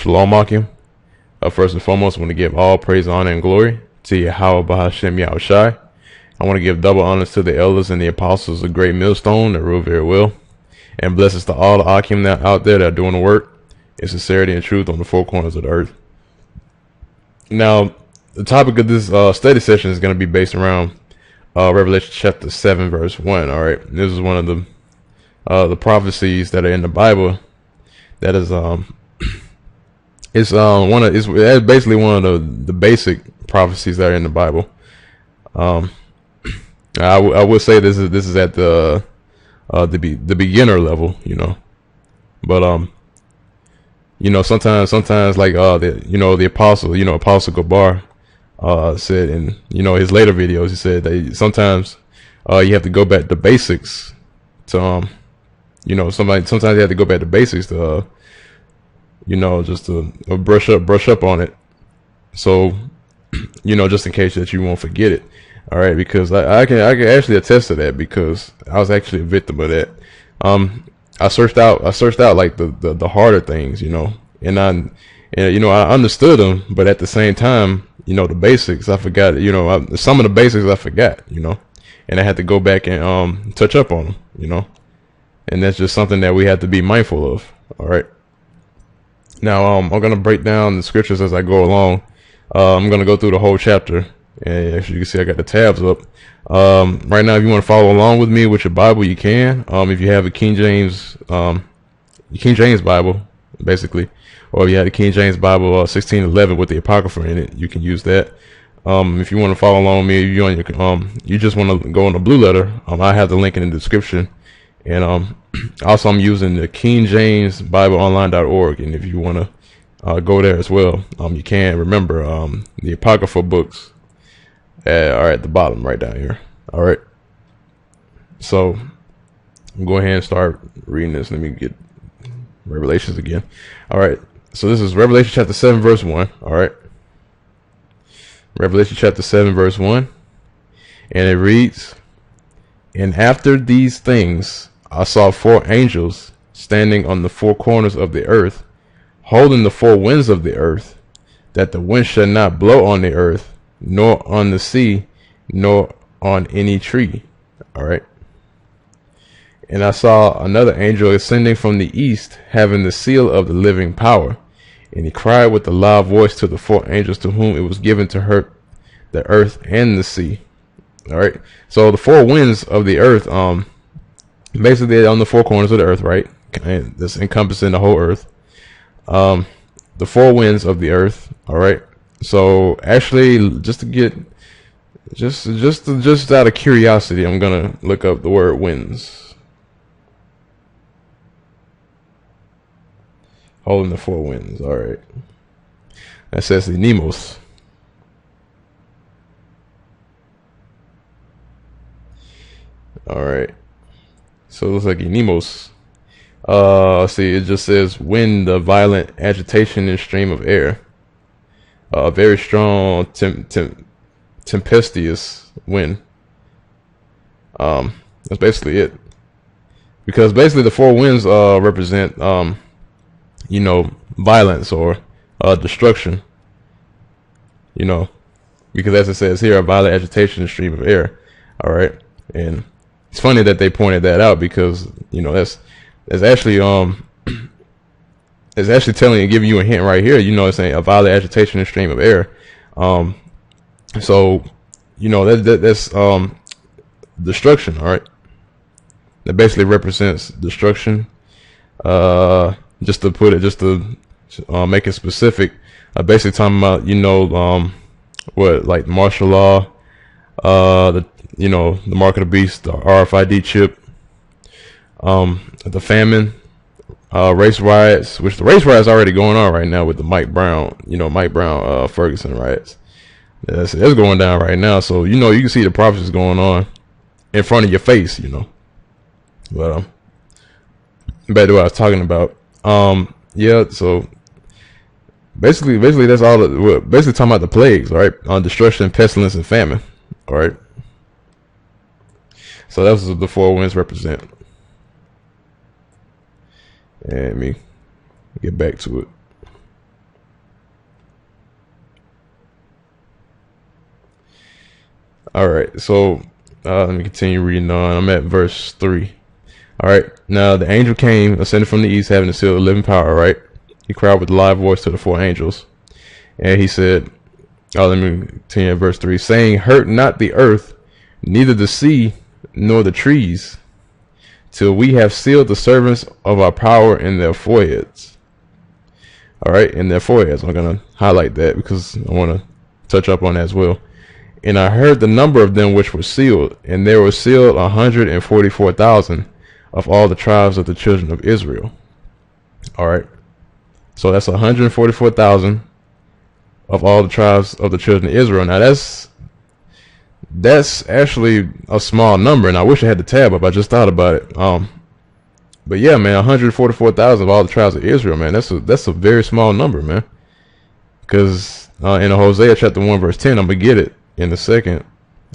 Shalom Akim. First and foremost, I want to give all praise, honor, and glory to Yahweh Bahashem Yahushai. I want to give double honors to the elders and the apostles of Great Millstone that rule very well. And blessings to all the Akim out there that are doing the work in sincerity and truth on the four corners of the earth. Now, the topic of this study session is going to be based around Revelation chapter 7, verse 1. All right, this is one of the prophecies that are in the Bible. That is it's basically one of the basic prophecies that are in the Bible. I would say this is at the beginner level, you know, but sometimes like the Apostle Gabar said in his later videos, he said that sometimes you have to go back to basics to sometimes you have to go back to basics to just to brush up on it, so just in case that you won't forget it. All right, because I can actually attest to that, because I was actually a victim of that. I searched out like the harder things, and I understood them, but at the same time, the basics I forgot. Some of the basics I forgot, and I had to go back and touch up on them, and that's just something that we have to be mindful of. All right. Now I'm gonna break down the scriptures as I go along. I'm gonna go through the whole chapter, and as you can see, I got the tabs up. Right now, if you want to follow along with me with your Bible, you can. If you have a King James Bible, basically, or if you have the King James Bible 1611 with the Apocrypha in it, you can use that. If you want to follow along with me, you just want to go on the blue letter, I have the link in the description. And also I'm using the King James Bible Online.org, and if you want to go there as well, you can. Remember, the Apocrypha books are at the bottom right down here. All right, so go ahead and start reading this. Let me get Revelations again. All right, so this is Revelation chapter 7 verse 1. All right, Revelation chapter 7 verse 1, and it reads, "And after these things I saw four angels standing on the four corners of the earth, holding the four winds of the earth, that the wind should not blow on the earth, nor on the sea, nor on any tree." All right. "And I saw another angel ascending from the east, having the seal of the living power. And he cried with a loud voice to the four angels to whom it was given to hurt the earth and the sea." All right. So the four winds of the earth, basically on the four corners of the earth, right? And that's encompassing the whole earth. The four winds of the earth. All right. So actually, just out of curiosity, I'm gonna look up the word winds. Holding the four winds. All right. That says the Nemos. All right. So it looks like Nemos. See, it just says wind, a violent agitation and stream of air. A very strong tempestuous wind. That's basically it. Because basically the four winds represent violence or destruction. Because as it says here, a violent agitation and stream of air. All right. And it's funny that they pointed that out, because that's actually it's actually telling you, giving you a hint right here. It's saying a violent agitation and stream of air. So that's destruction. All right, that basically represents destruction. Just to make it specific, basically talking about like martial law, the mark of the beast, the RFID chip, the famine, race riots, which the race riots are already going on right now with the Mike Brown Ferguson riots. That's going down right now. So you can see the prophecies going on in front of your face. But back to what I was talking about. Yeah. So basically that's all. We're basically talking about the plagues, right? On destruction, pestilence, and famine. All right. So that's what the four winds represent. And let me get back to it. All right, so let me continue reading on. I'm at verse 3. All right, now the angel came, ascended from the east, having the seal of living power. Right, he cried with a loud voice to the four angels, and he said, "Oh, let me continue at verse 3, saying, hurt not the earth, neither the sea, nor the trees, till we have sealed the servants of our power in their foreheads." All right, in their foreheads. I'm gonna highlight that because I want to touch up on that as well. And I heard the number of them which were sealed, and there were sealed 144,000 of all the tribes of the children of Israel. All right, so that's 144,000 of all the tribes of the children of Israel. Now that's actually a small number, and I wish I had the tab up. I just thought about it. But yeah, man, 144,000 of all the tribes of Israel, man. That's a very small number, man. Because in Hosea chapter 1 verse 10, I'm gonna get it in a second.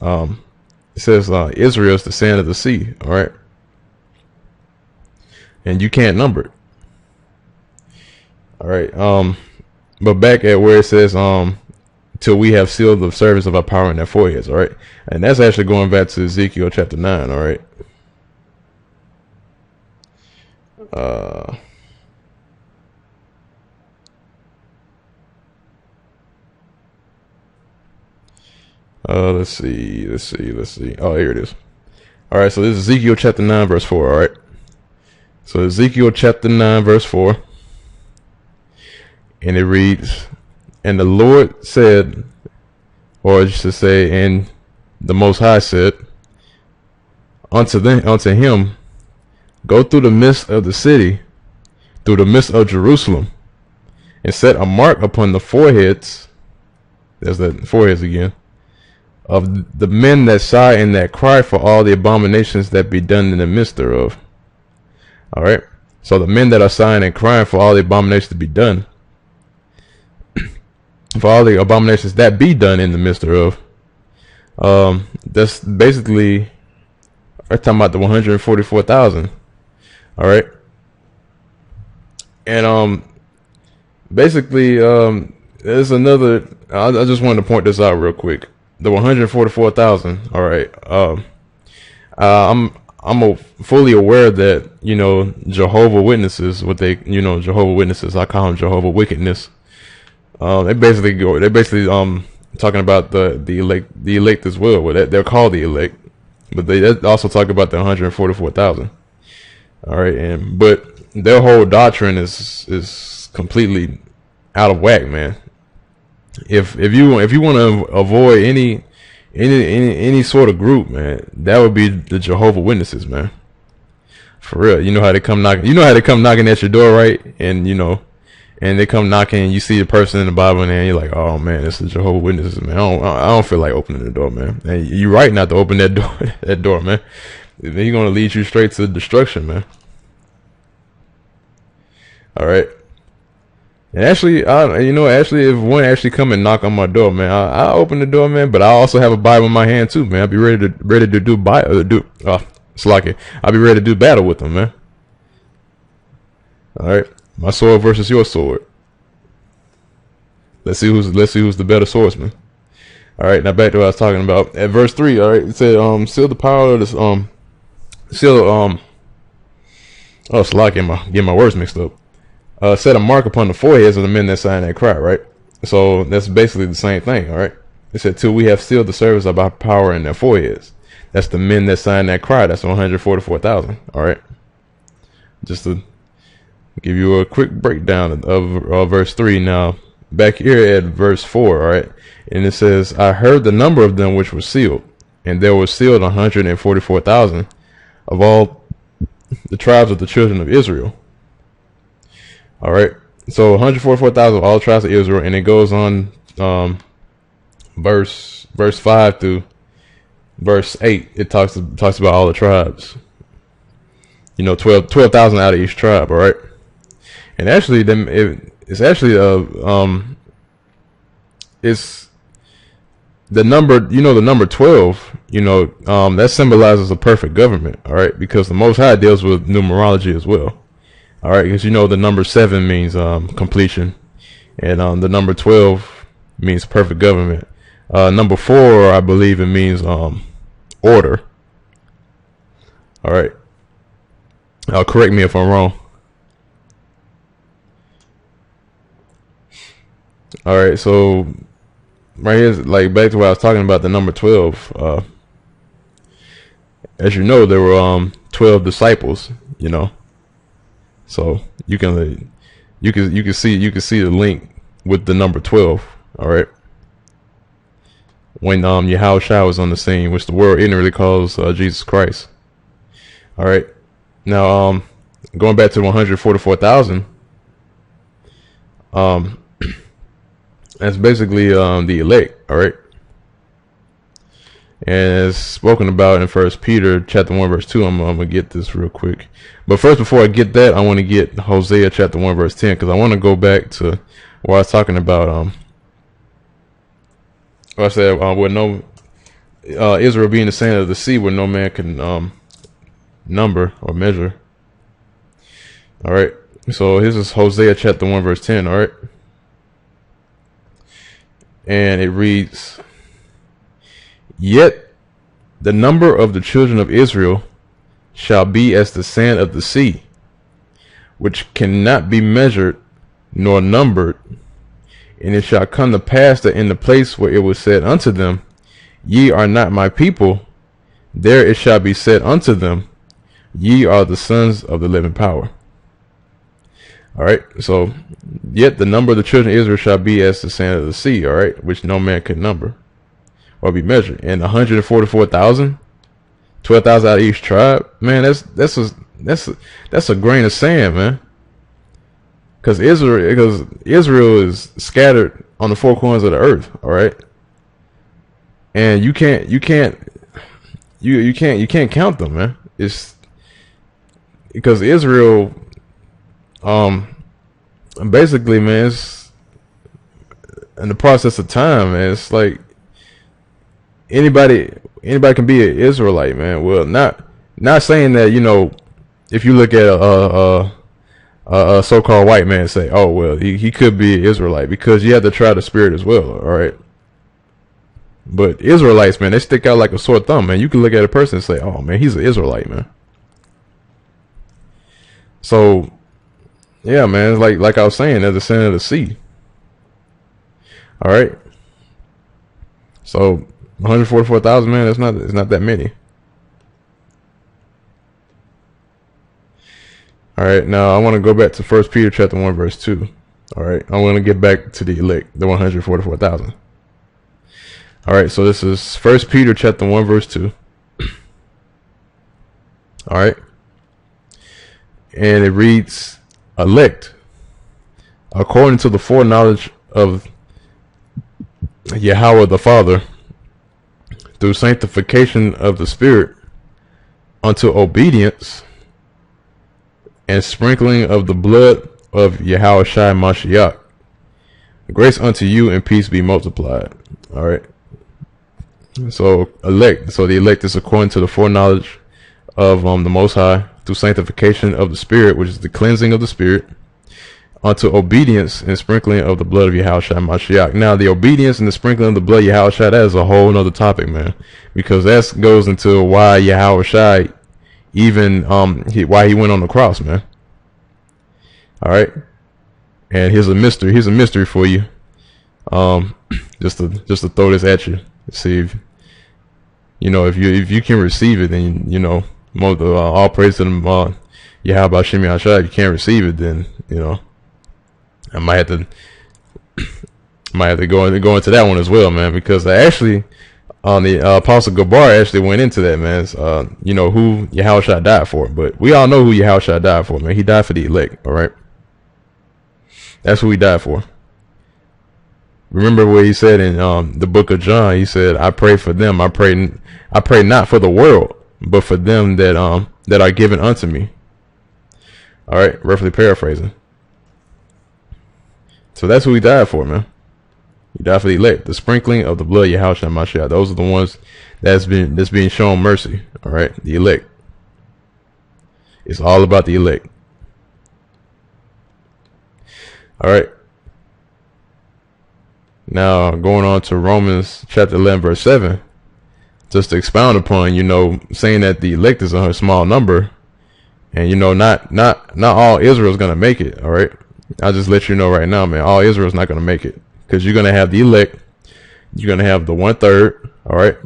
It says Israel is the sand of the sea. All right, and you can't number it. All right. But back at where it says till we have sealed the servants of our power in their foreheads. All right, and that's actually going back to Ezekiel chapter 9. All right. Let's see. Oh, here it is. All right, so this is Ezekiel chapter 9 verse 4. All right, so Ezekiel chapter 9 verse 4, and it reads, and the Lord said, or I should say, and the Most High said unto him, go through the midst of the city, through the midst of Jerusalem, and set a mark upon the foreheads, there's that foreheads again, of the men that sigh and that cry for all the abominations that be done in the midst thereof. All right, so the men that are sighing and crying for all the abominations to be done, for all the abominations that be done in the midst thereof, that's basically, we're talking about the 144,000. All right, and basically, there's another. I just wanted to point this out real quick. The 144,000. All right. I'm fully aware that, you know, Jehovah Witnesses, Jehovah Witnesses, I call them Jehovah Wickedness. They basically talking about the elect as well. Well, they're called the elect, but they also talk about the 144,000. All right, but their whole doctrine is completely out of whack, man. If you want to avoid any sort of group, man, that would be the Jehovah Witnesses, man. For real, you know how they come knocking. You know how they come knocking at your door, right? And and they come knocking, and you see the person in the Bible, and you're like, oh man, it's the Jehovah Witnesses, man. I don't feel like opening the door, man. And you're right not to open that door, man. They're gonna lead you straight to destruction, man. All right. And actually, if one actually come and knock on my door, man, I open the door, man. But I also have a Bible in my hand too, man. I'll be ready to I'll be ready to do battle with them, man. All right, my sword versus your sword. Let's see who's the better swordsman. All right, now back to what I was talking about at verse 3. All right, it said, seal the power of this get my words mixed up. Set a mark upon the foreheads of the men that sign that cry, right? So that's basically the same thing, all right? It said, till we have sealed the service of our power in their foreheads. That's the men that sign that cry. That's 144,000, all right? Just to give you a quick breakdown of verse 3. Now, back here at verse 4, all right? And it says, I heard the number of them which were sealed, and there were sealed 144,000 of all the tribes of the children of Israel. All right, so 144,000 of all tribes of Israel, and it goes on, verse 5 through verse 8. It talks about all the tribes. 12,000 out of each tribe. All right, and actually, it's the number. The number 12. That symbolizes a perfect government. All right, because the Most High deals with numerology as well. All right, because the number 7 means completion, and the number 12 means perfect government. Number 4, I believe it means order. All right. Correct me if I'm wrong. All right, so right here, like back to what I was talking about, the number 12. As you know, there were 12 disciples. You know, so you can see the link with the number 12. All right, when Yahushua was on the scene, which the world ignorantly calls Jesus Christ. All right, now going back to 144,000. That's basically the elect, all right? And it's spoken about in 1 Peter chapter 1 verse 2. I'm gonna get this real quick. But first, before I get that, I want to get Hosea chapter 1 verse 10, because I want to go back to where I was talking about what I said with no Israel being the sand of the sea, where no man can number or measure. All right. So this is Hosea chapter 1 verse 10, all right? And it reads, "Yet the number of the children of Israel shall be as the sand of the sea, which cannot be measured nor numbered. And it shall come to pass that in the place where it was said unto them, Ye are not my people, there it shall be said unto them, Ye are the sons of the living power." All right, so yet the number of the children of Israel shall be as the sand of the sea, all right, which no man can number or be measured. And 144,000, 12,000 out of each tribe, man, that's a grain of sand, man. Because Israel is scattered on the four corners of the earth, all right, and you can't count them, man. It's because Israel. Basically, man, it's in the process of time, man. It's like anybody can be an Israelite, man. Well, not saying that, you know, if you look at a so-called white man, say, oh well, he could be an Israelite, because you have to try the spirit as well, all right. But Israelites, man, they stick out like a sore thumb, man. You can look at a person and say, oh man, he's an Israelite, man. So yeah, man, like I was saying, they're the sand of the sea. All right. So 144,000, man, it's not that many. All right, now I want to go back to 1 Peter chapter 1 verse 2. All right, I want to get back to the elect, the 144,000. All right, so this is 1 Peter chapter 1 verse 2. All right, and it reads, "Elect, according to the foreknowledge of Yahweh the Father, through sanctification of the Spirit, unto obedience and sprinkling of the blood of Yahushua Mashiach. Grace unto you and peace be multiplied." All right. So elect. So the elect is according to the foreknowledge of the Most High, through sanctification of the Spirit, which is the cleansing of the Spirit, unto obedience and sprinkling of the blood of Yahushua Mashiach. Now, the obedience and the sprinkling of the blood of Yahushua, that is a whole nother topic, man, because that goes into why Yahushua even why he went on the cross, man. All right, and here's a mystery. Here's a mystery for you. Just to throw this at you, see if you know, if you can receive it, then you know. All praise to them. Yahweh Shem Yahshua. If you can't receive it, then you know I might have to go into that one as well, man. Because actually, on the Apostle Gabar actually went into that, man. You know who Yahushua died for, but we all know who Yahushua died for, man. He died for the elect. All right, that's who he died for. Remember what he said in the book of John? He said, "I pray for them. I pray not for the world, but for them that are given unto me." All right, roughly paraphrasing. So that's who he died for, man. He died for the elect, the sprinkling of the blood of Yahushua Mashiach. Those are the ones that's being shown mercy. All right, the elect. It's all about the elect. All right. Now going on to Romans chapter 11 verse 7, just to expound upon, saying that the elect is a small number, and not all Israel is gonna make it. All right, I'll just let you know right now, man. All Israel is not gonna make it, because you're gonna have the elect, you're gonna have the 1/3, all right,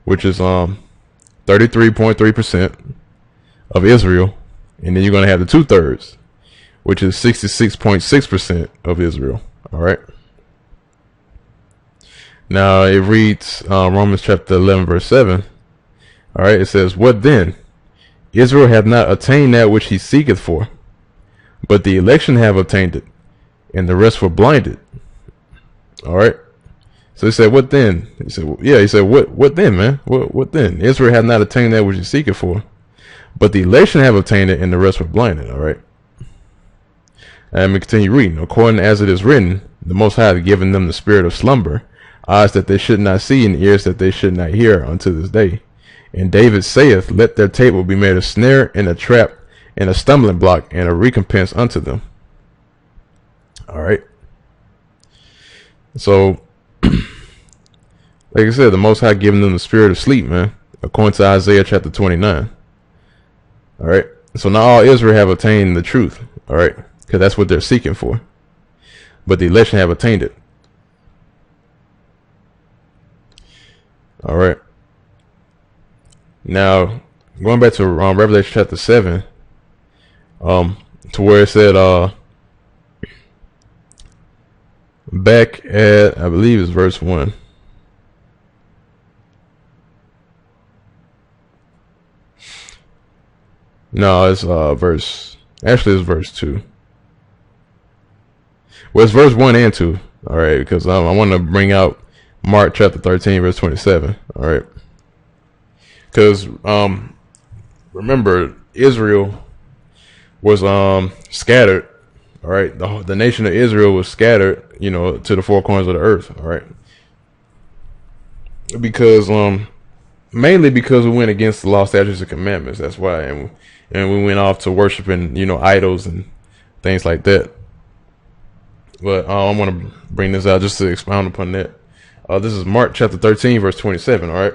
which is 33.3% of Israel, and then you're gonna have the 2/3, which is 66.6% of Israel. All right. Now it reads Romans chapter 11 verse 7. All right, it says, "What then? Israel hath not attained that which he seeketh for, but the election have obtained it, and the rest were blinded." All right. So he said, "What then?" He said, "Yeah." He said, "What then, man? What then? Israel hath not attained that which he seeketh for, but the election have obtained it, and the rest were blinded." All right. And we continue reading. "According as it is written, the Most High hath given them the spirit of slumber, eyes that they should not see, and ears that they should not hear, unto this day. And David saith, Let their table be made a snare and a trap and a stumbling block and a recompense unto them." All right. So, like I said, the Most High giving them the spirit of sleep, man, according to Isaiah chapter 29. All right. So now all Israel have attained the truth. All right. Because that's what they're seeking for. But the election have attained it. All right. Now, going back to Revelation chapter 7, to where it said, back at, I believe it's verse 1. No, it's it's verse 2. Well, it's verse 1 and 2. All right, because I want to bring out Mark chapter 13 verse 27. All right, because remember, Israel was scattered. All right, the nation of Israel was scattered, to the four corners of the earth. All right, because mainly because we went against the law, statutes, and commandments. That's why, and we went off to worshiping, idols and things like that. But I want to bring this out just to expound upon that. This is Mark chapter 13 verse 27. All right,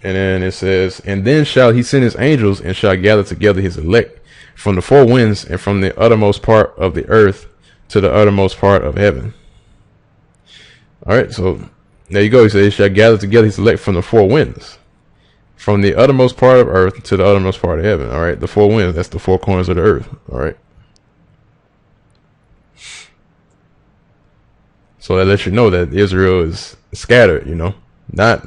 and then it says, "And then shall he send his angels, and shall gather together his elect from the four winds, and from the uttermost part of the earth to the uttermost part of heaven." All right, so there you go. He says, "He shall gather together his elect from the four winds, from the uttermost part of earth to the uttermost part of heaven." All right, the four winds, that's the four corners of the earth. All right. So that lets you know that Israel is scattered, not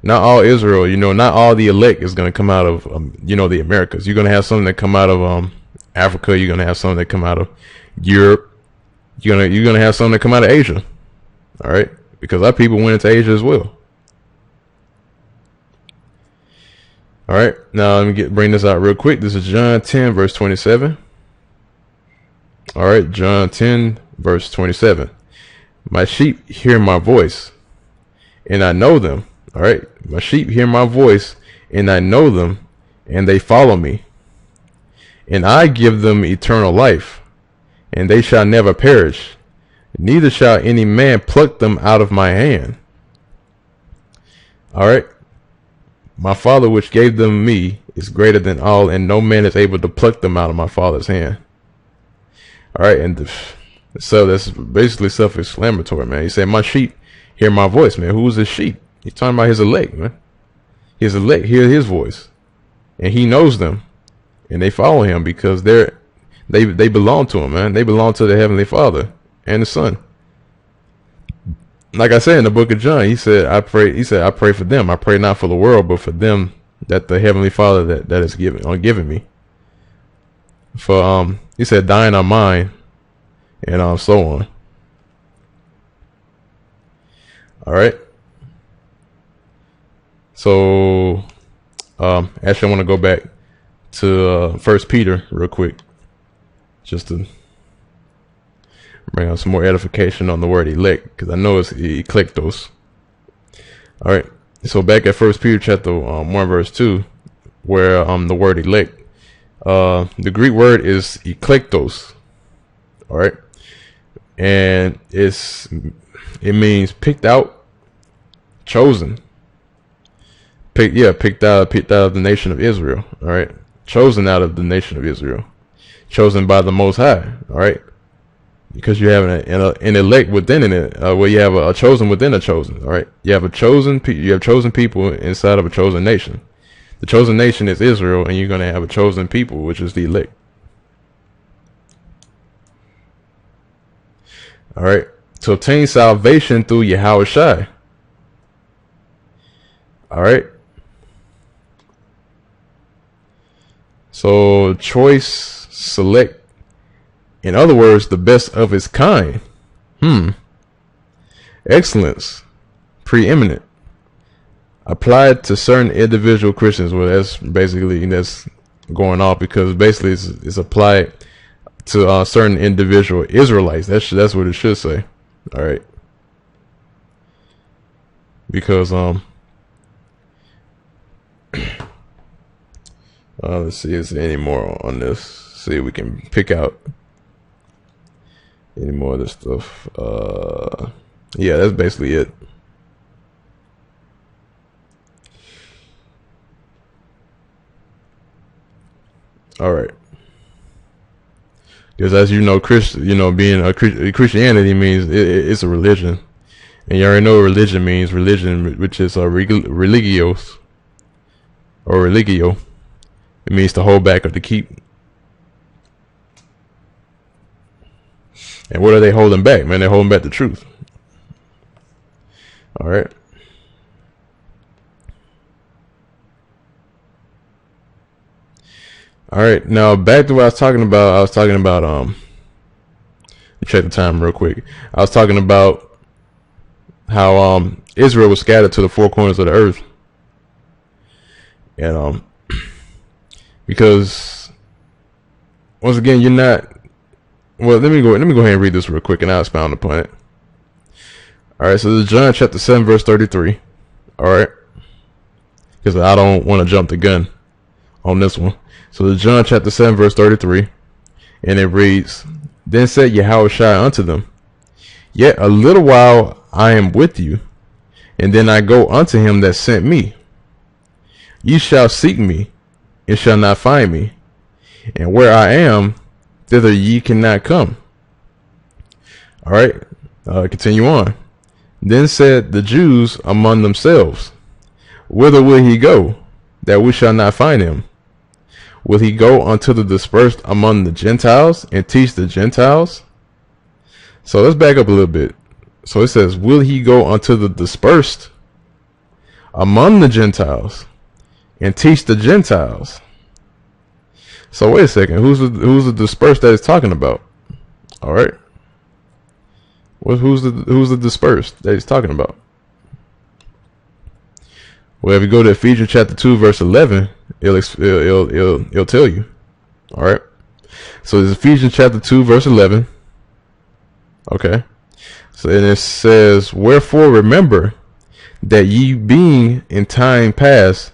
all Israel, not all the elect is going to come out of, the Americas. You're going to have some that come out of Africa. You're going to have some that come out of Europe. You're going to have some that come out of Asia. All right, because our people went into Asia as well. All right, now let me bring this out real quick. This is John 10 verse 27. All right, John 10 verse 27. "My sheep hear my voice, and I know them." All right, "My sheep hear my voice, and I know them, and they follow me. And I give them eternal life, and they shall never perish, neither shall any man pluck them out of my hand." All right, "My Father which gave them me is greater than all, and no man is able to pluck them out of my Father's hand." All right, and so that's basically self-explanatory, man. He said, "My sheep hear my voice," man. Who's his sheep? He's talking about his elect, man. His elect hear his voice, and he knows them, and they follow him because they belong to him, man. They belong to the Heavenly Father and the Son. Like I said in the book of John, he said, I pray for them. I pray not for the world, but for them that the Heavenly Father that is given me. For he said, "Thine are mine," and so on. All right. So actually, I want to go back to 1 Peter real quick, just to bring out some more edification on the word elect, because I know it's eklektos. All right. So back at 1 Peter chapter 1 verse 2, where the word elect, the Greek word is eklektos. All right. and it means picked out, chosen. Picked out of the nation of Israel. All right, chosen out of the nation of Israel, chosen by the Most High. All right, because you have an elect within it. Well, you have a chosen within a chosen. All right, you have chosen people inside of a chosen nation. The chosen nation is Israel, and you're going to have a chosen people, which is the elect. All right, to obtain salvation through Yahweh Shai. All right. So choice, select. In other words, the best of its kind. Excellence, preeminent. Applied to certain individual Christians. Well, that's going off because basically it's applied to certain individual Israelites. That's what it should say. All right. Because let's see, is there any more on this? See if we can pick out any more of this stuff. Yeah, that's basically it. All right. Because as you know, being Christianity means it's a religion, and you already know what religion means. Religion, which is religios or religio, it means to hold back or to keep. And what are they holding back, man? They're holding back the truth. All right. All right. Now back to what I was talking about. Let me check the time real quick. I was talking about how Israel was scattered to the four corners of the earth, and because once again you're not. Well, let me go ahead and read this real quick, and I'll expound upon it. All right, so this is John chapter 7, verse 33. All right, because I don't want to jump the gun on this one. So this is John chapter 7, verse 33, and it reads, "Then said Yahweh Shai unto them, Yet a little while I am with you, and then I go unto him that sent me. Ye shall seek me, and shall not find me, and where I am, thither ye cannot come." All right, continue on. Then said the Jews among themselves, Whither will he go, that we shall not find him? Will he go unto the dispersed among the Gentiles and teach the Gentiles? So let's back up a little bit. So it says, will he go unto the dispersed among the Gentiles and teach the Gentiles? So wait a second, who's the dispersed that it's talking about? All right, who's the dispersed that he's talking about? Well, if you go to Ephesians chapter 2 verse 11, it'll tell you. All right, so it's Ephesians chapter 2 verse 11. Okay, so and it says, "Wherefore remember that ye being in time past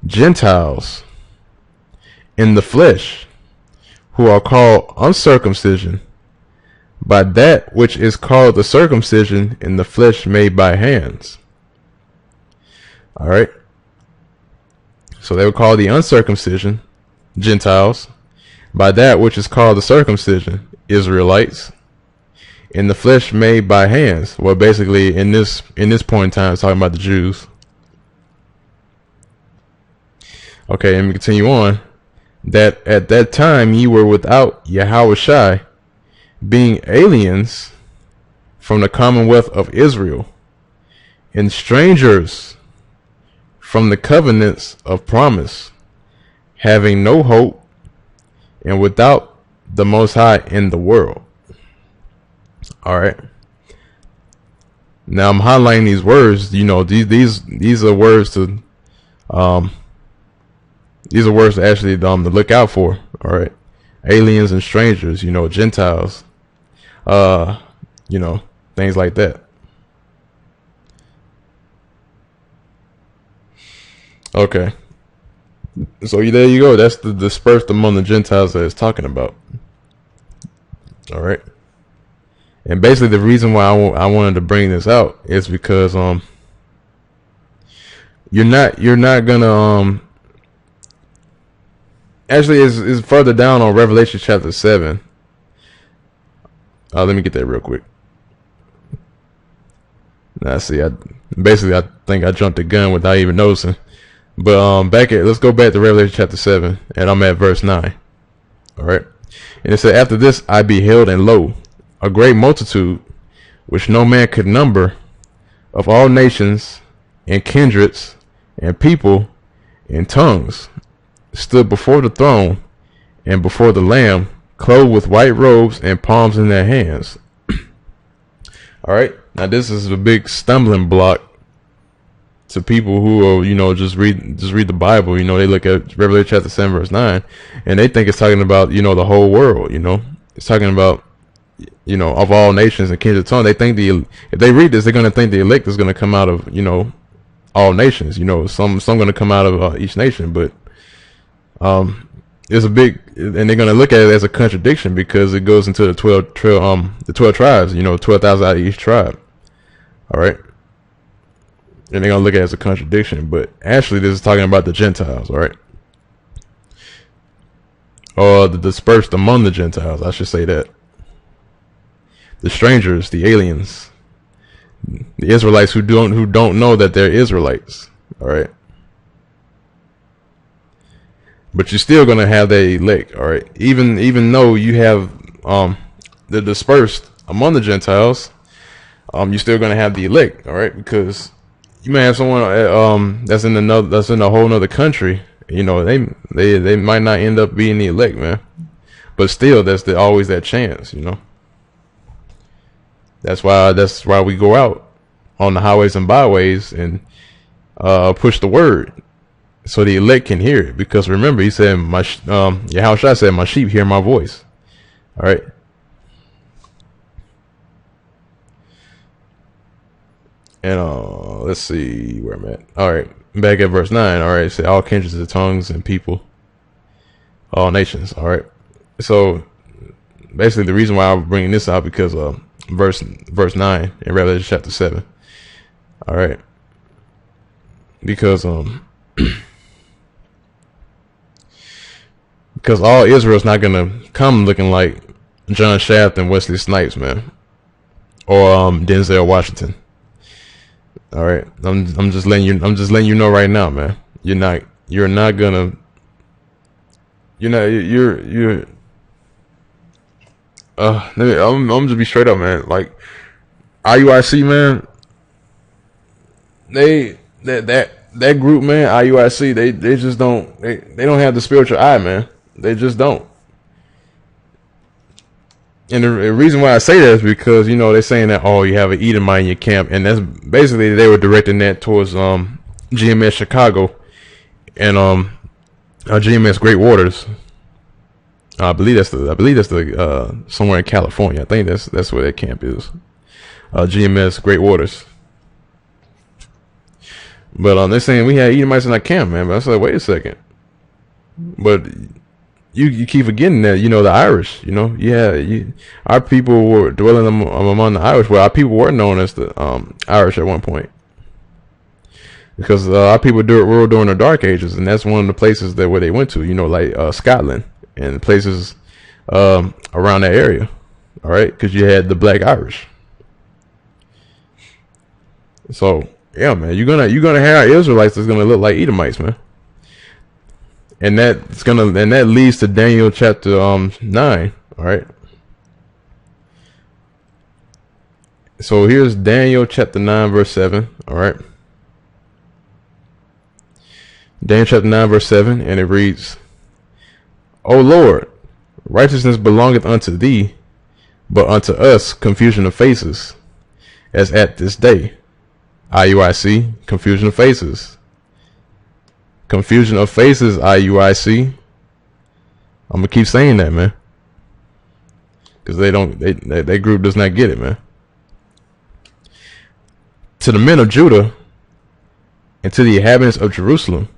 Gentiles in the flesh, who are called uncircumcision, by that which is called the circumcision in the flesh made by hands." All right. So they were called the uncircumcision, Gentiles, by that which is called the circumcision, Israelites, in the flesh made by hands. Well, basically in this point in time, it's talking about the Jews. Okay, and we continue on. That at that time ye were without Yahweh Shai, being aliens from the commonwealth of Israel, and strangers from the covenants of promise, having no hope, and without the Most High in the world. All right. Now I'm highlighting these words. You know, these are words to these are words to actually to look out for. All right, aliens and strangers. You know, Gentiles. You know, things like that. Okay, so there you go. That's the dispersed among the Gentiles that it's talking about. All right, And basically, the reason why I wanted to bring this out is because you're not gonna actually is further down on Revelation chapter 7. Let me get that real quick. Now see, I think I jumped the gun without even noticing. But let's go back to Revelation chapter 7, and I'm at verse 9. All right, and it said, "After this I beheld, and lo, a great multitude, which no man could number, of all nations and kindreds and people and tongues, stood before the throne and before the Lamb, clothed with white robes and palms in their hands." All right, now this is a big stumbling block to people who are, just read the Bible. They look at Revelation chapter 7 verse 9, and they think it's talking about, the whole world. It's talking about, of all nations and kindred tongues. They think if they read this, they're going to think the elect is going to come out of, all nations. Some going to come out of each nation, but it's a big, and they're going to look at it as a contradiction because it goes into the 12 tribes. 12,000 out of each tribe. All right. And they're going to look at it as a contradiction, but actually this is talking about the Gentiles, all right? Or the dispersed among the Gentiles, I should say that. The strangers, the aliens, the Israelites who don't know that they're Israelites, all right? But you're still going to have the elect, all right? Even though you have the dispersed among the Gentiles, you're still going to have the elect, all right? Because you may have someone that's in a whole nother country. They might not end up being the elect, man. But still, always that chance. That's why we go out on the highways and byways and push the word so the elect can hear it. Because remember, he said, Yahushua said, "My sheep hear my voice." All right. And let's see where I'm at. All right, back at verse 9. All right, say all kindreds of tongues and people, all nations. All right. So basically, the reason why I'm bringing this out because verse 9 in Revelation chapter 7. All right. Because because all Israel's not gonna come looking like John Shaft and Wesley Snipes, man, or Denzel Washington. All right, I'm just letting you know right now, man. You're not gonna. You're. I'm just be straight up, man. Like IUIC, man. That group, man. IUIC, they just don't. They don't have the spiritual eye, man. They just don't. And the reason why I say that is because, they're saying that, oh, you have an Edomite in your camp. And that's basically, they were directing that towards GMS Chicago and GMS Great Waters. I believe that's the somewhere in California. I think that's where that camp is. GMS Great Waters. But they're saying we had Edomites in our camp, man. But I said, wait a second. But you keep forgetting that, the Irish, our people were dwelling among the Irish. Well, our people were known as the Irish at one point. Because our people were during the Dark Ages, and that's one of the places where they went to, like Scotland and places around that area. All right, because you had the Black Irish. So yeah, man, you're gonna have Israelites that's gonna look like Edomites, man. And that leads to Daniel chapter 9. All right. So here's Daniel chapter 9 verse 7. All right. Daniel chapter 9 verse 7, and it reads, "O Lord, righteousness belongeth unto thee, but unto us confusion of faces, as at this day." IUIC, confusion of faces. Confusion of faces, IUIC. I'm gonna keep saying that, man, because that group does not get it, man. "To the men of Judah, and to the inhabitants of Jerusalem,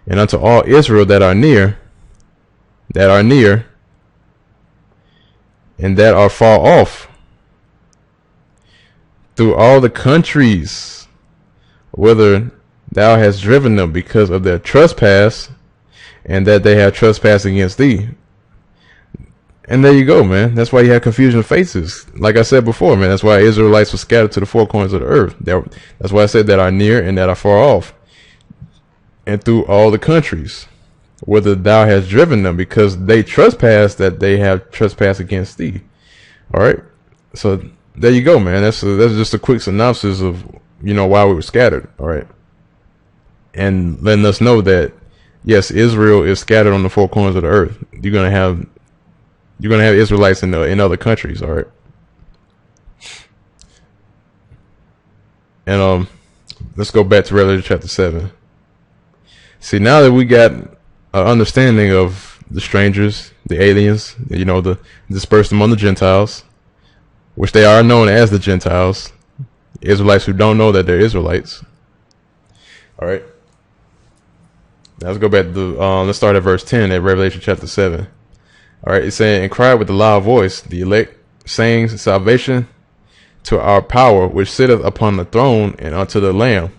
and unto all Israel that are near, and that are far off, through all the countries, whither thou hast driven them, because of their trespass, and that they have trespassed against thee. And there you go, man. That's why you have confusion of faces. Like I said before, man, that's why Israelites were scattered to the four corners of the earth. That's why I said that are near and that are far off. And through all the countries, whither thou hast driven them, because they trespass, that they have trespassed against thee. All right. So there you go, man. That's just a quick synopsis of, why we were scattered. All right. And letting us know that, yes, Israel is scattered on the four corners of the earth. You're gonna have Israelites in other countries. All right. And let's go back to Revelation chapter 7. See, now that we got an understanding of the strangers, the aliens, the dispersed among the Gentiles, which they are known as the Gentiles, Israelites who don't know that they're Israelites. All right. Now let's go back to let's start at verse 10 at Revelation chapter 7. All right, it's saying, and cried with a loud voice, the elect, saying, salvation to our power, which sitteth upon the throne, and unto the Lamb.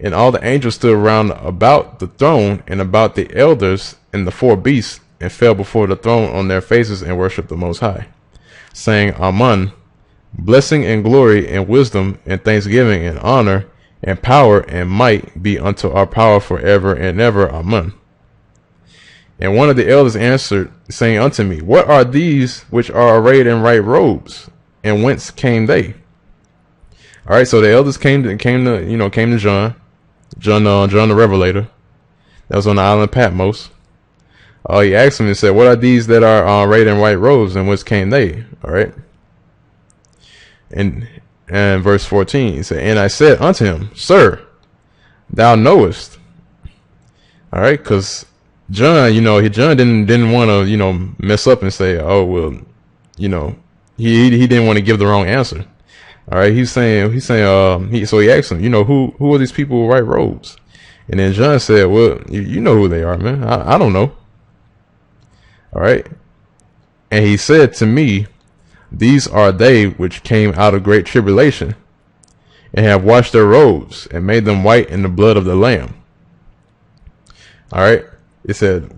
And all the angels stood round about the throne, and about the elders and the four beasts, and fell before the throne on their faces, and worshipped the Most High, saying, Amen, blessing and glory and wisdom and thanksgiving and honor and power and might be unto our power forever and ever. Amen. And one of the elders answered, saying unto me, what are these which are arrayed in white robes, and whence came they? All right, so the elders came to John the Revelator, that was on the island of Patmos. He asked him and said, what are these that are arrayed in white robes, and whence came they? All right. And verse 14, he said, and I said unto him, Sir, thou knowest. All right, because John, John didn't want to, mess up and say, oh, well, he didn't want to give the wrong answer. All right. So he asked him, who are these people with white robes? And then John said, well, you know who they are, man. I don't know. All right. And he said to me, these are they which came out of great tribulation, and have washed their robes and made them white in the blood of the Lamb. All right. It said,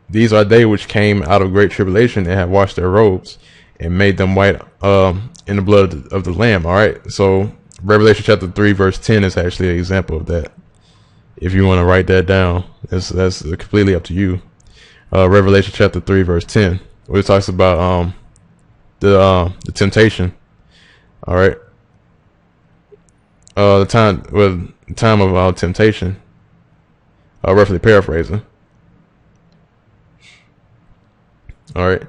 these are they which came out of great tribulation and have washed their robes and made them white in the blood of the Lamb. All right. So Revelation chapter 3 verse 10 is actually an example of that. If you want to write that down, that's completely up to you. Revelation chapter 3 verse 10, where it talks about the temptation. All right. The time of temptation. Roughly paraphrasing. All right.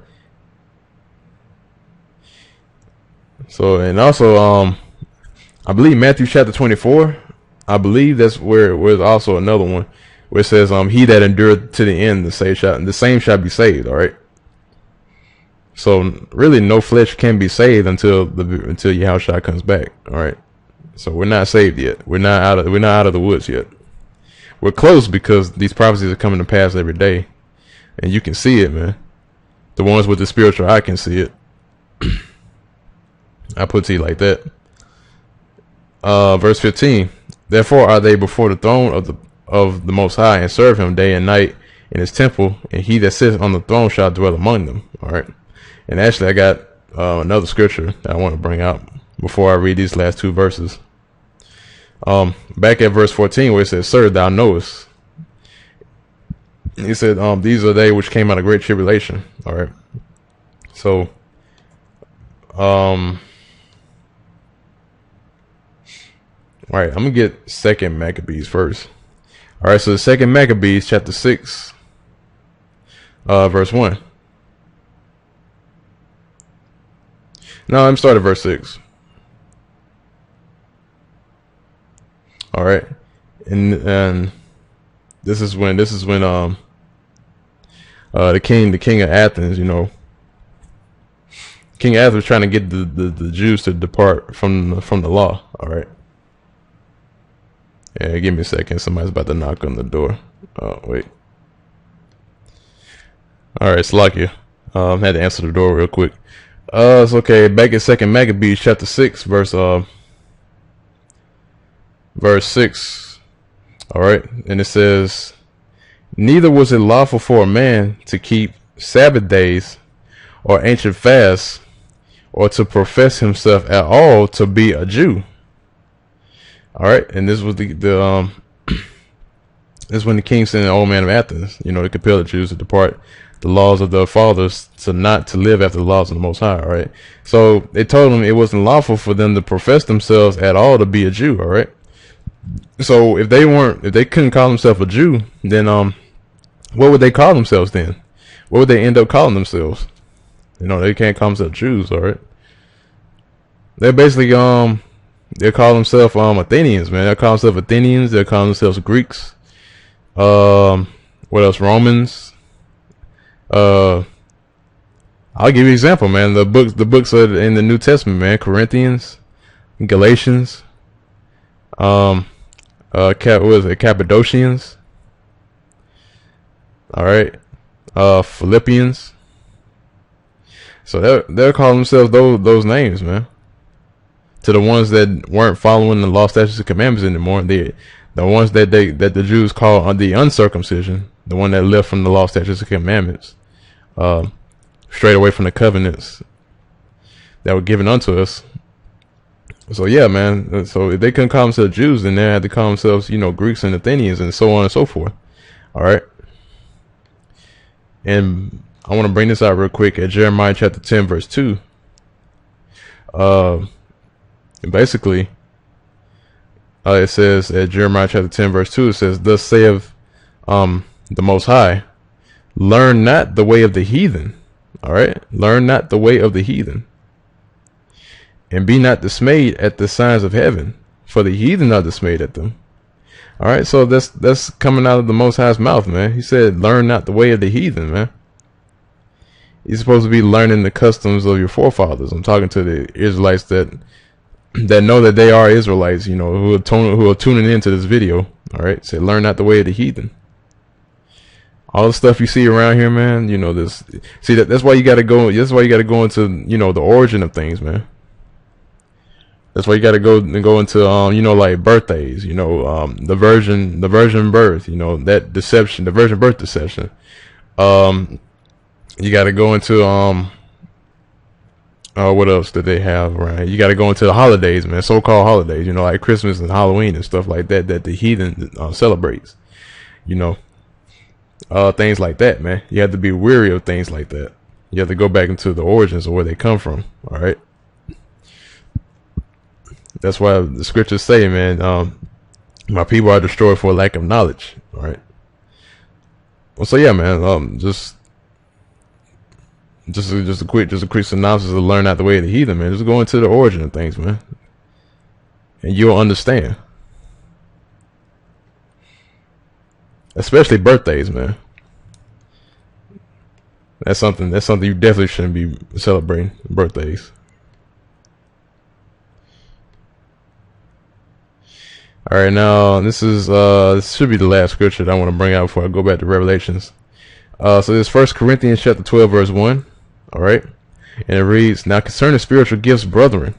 So, and also, I believe Matthew chapter 24, I believe that's where there's also another one where it says, he that endured to the end, the same shall be saved. All right. So really no flesh can be saved until Yahushua comes back. All right. So we're not saved yet. We're not out of the woods yet. We're close because these prophecies are coming to pass every day, and you can see it, man. The ones with the spiritual eye can see it. I put it to you like that. Verse 15. Therefore are they before the throne of the Most High, and serve him day and night in his temple, and he that sits on the throne shall dwell among them. All right. And actually, I got another scripture that I want to bring out before I read these last two verses. Back at verse 14, where it says, Sir, thou knowest. He said, these are they which came out of great tribulation. All right. So, all right, I'm gonna get 2nd Maccabees first. All right, so the 2nd Maccabees chapter 6, verse 1. No, I'm starting at verse 6. All right, and this is when the king of Athens, King of Athens was trying to get the Jews to depart from the law. All right. Yeah, give me a second. Somebody's about to knock on the door. Oh, wait. All right, Slakia. Had to answer the door real quick. It's okay. Back in 2nd Maccabees chapter 6, verse verse 6. All right, and it says, neither was it lawful for a man to keep Sabbath days or ancient fasts, or to profess himself at all to be a Jew. All right, and this was the this is when the king sent an old man of Athens, to compel the Jews to depart the laws of their fathers, to not to live after the laws of the Most High. All right, so they told them it wasn't lawful for them to profess themselves at all to be a Jew. All right, so if they couldn't call themselves a Jew, then what would they call themselves then? What would they end up calling themselves? They can't call themselves Jews. All right, they're basically they call themselves Athenians, man. They call themselves Athenians. They call themselves Greeks. What else? Romans. I'll give you an example, man. The books are in the New Testament, man. Corinthians, Galatians, what is it? Cappadocians. All right, Philippians. So they're calling themselves those names, man. To the ones that weren't following the law, statutes, and commandments anymore, the ones that the Jews call the uncircumcision, the one that lived from the law, statutes, and commandments, straight away from the covenants that were given unto us. So yeah, man. So if they couldn't call themselves Jews, then they had to call themselves, Greeks and Athenians, and so on and so forth. All right. And I want to bring this out real quick at Jeremiah chapter 10, verse 2. And basically, it says at Jeremiah chapter 10, verse 2, it says, thus saith the Most High, learn not the way of the heathen. All right. Learn not the way of the heathen. And be not dismayed at the signs of heaven, for the heathen are dismayed at them. All right. So that's coming out of the Most High's mouth, man. He said, learn not the way of the heathen, man. You're supposed to be learning the customs of your forefathers. I'm talking to the Israelites that know that they are Israelites, who are tuning into this video. All right. Say, learn not the way of the heathen. All the stuff you see around here, man, that's why you got to go. That's why you got to go into, the origin of things, man. That's why you got to go into, like birthdays, the virgin birth, that deception, the virgin birth deception. You got to go into, what else did they have around here? You got to go into the holidays, man, so-called holidays, like Christmas and Halloween and stuff like that the heathen celebrates, things like that, man. You have to be weary of things like that. You have to go back into the origins of where they come from. All right. That's why the scriptures say, man, my people are destroyed for lack of knowledge. All right. Well, so yeah, man, just a quick synopsis to learn out the way of the heathen, man. Just go into the origin of things, man, and you'll understand. Especially birthdays, man. That's something you definitely shouldn't be celebrating, birthdays. All right, now this should be the last scripture that I want to bring out before I go back to Revelations. So this 1 Corinthians chapter 12, verse 1. All right, and it reads, now concerning spiritual gifts, brethren,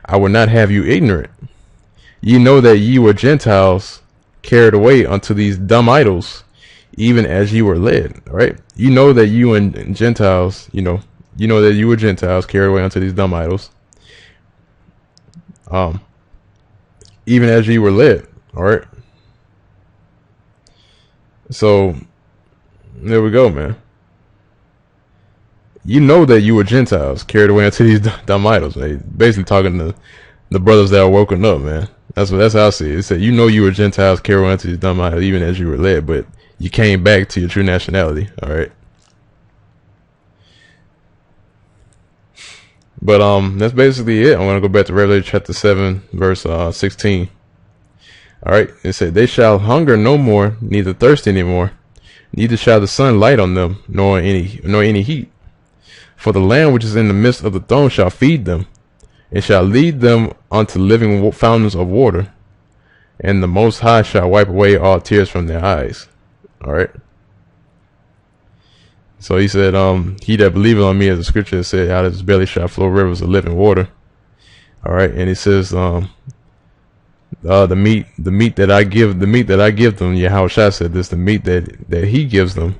I would not have you ignorant. Ye know that ye were Gentiles, carried away unto these dumb idols, even as ye were led. All right, you know that you and Gentiles, you know that you were Gentiles, carried away unto these dumb idols, even as ye were led. All right, so there we go, man. You know that you were Gentiles, carried away unto these dumb idols. Man. Basically talking to the brothers that are woken up, man. That's how I see it. It said, you know you were Gentiles, carried away unto these dumb idols, even as you were led, but you came back to your true nationality. All right. But that's basically it. I'm gonna go back to Revelation chapter 7, verse 16. All right. It said, they shall hunger no more, neither thirst any more, neither shall the sun light on them, nor any heat. For the Lamb which is in the midst of the throne shall feed them, and shall lead them unto living fountains of water, and the Most High shall wipe away all tears from their eyes. All right. So he said, he that believeth on me, as the scripture said, out of his belly shall flow rivers of living water. All right. And he says, the meat that I give them, Yahushua said this, the meat that he gives them.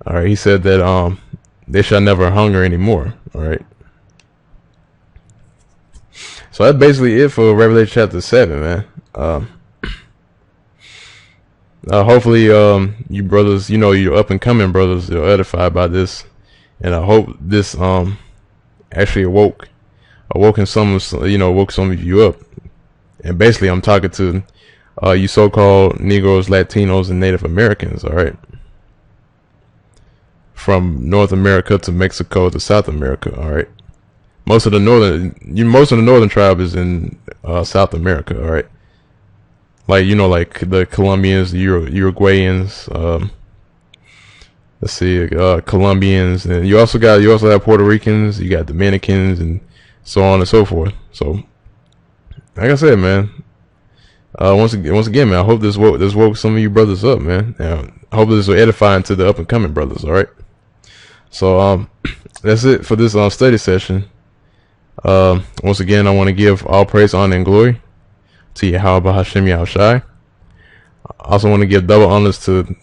All right, he said that they shall never hunger anymore. All right. So that's basically it for Revelation chapter 7, man. Hopefully, you brothers, you up and coming brothers, are edified by this, and I hope this actually woke some of you up. And basically, I'm talking to you so-called Negroes, Latinos, and Native Americans. All right, from North America to Mexico to South America. All right, most of the northern tribe is in South America. All right. Like, like the Colombians, the Uruguayans, let's see, Colombians, and you also have Puerto Ricans, you got Dominicans, and so on and so forth. So, like I said, man, once again, man, I hope this woke some of you brothers up, man. I hope this will edify to the up and coming brothers. All right. So, that's it for this study session. Once again, I want to give all praise, honor, and glory to Yahweh Hashem Yahushai. I also want to give double honors to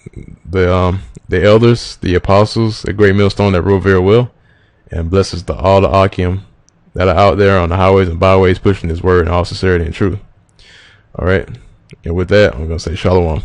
the elders, the apostles, the great millstone that rule very well, and blessings to all the Akim that are out there on the highways and byways pushing His word in all sincerity and truth. All right, and with that, I'm gonna say Shalom.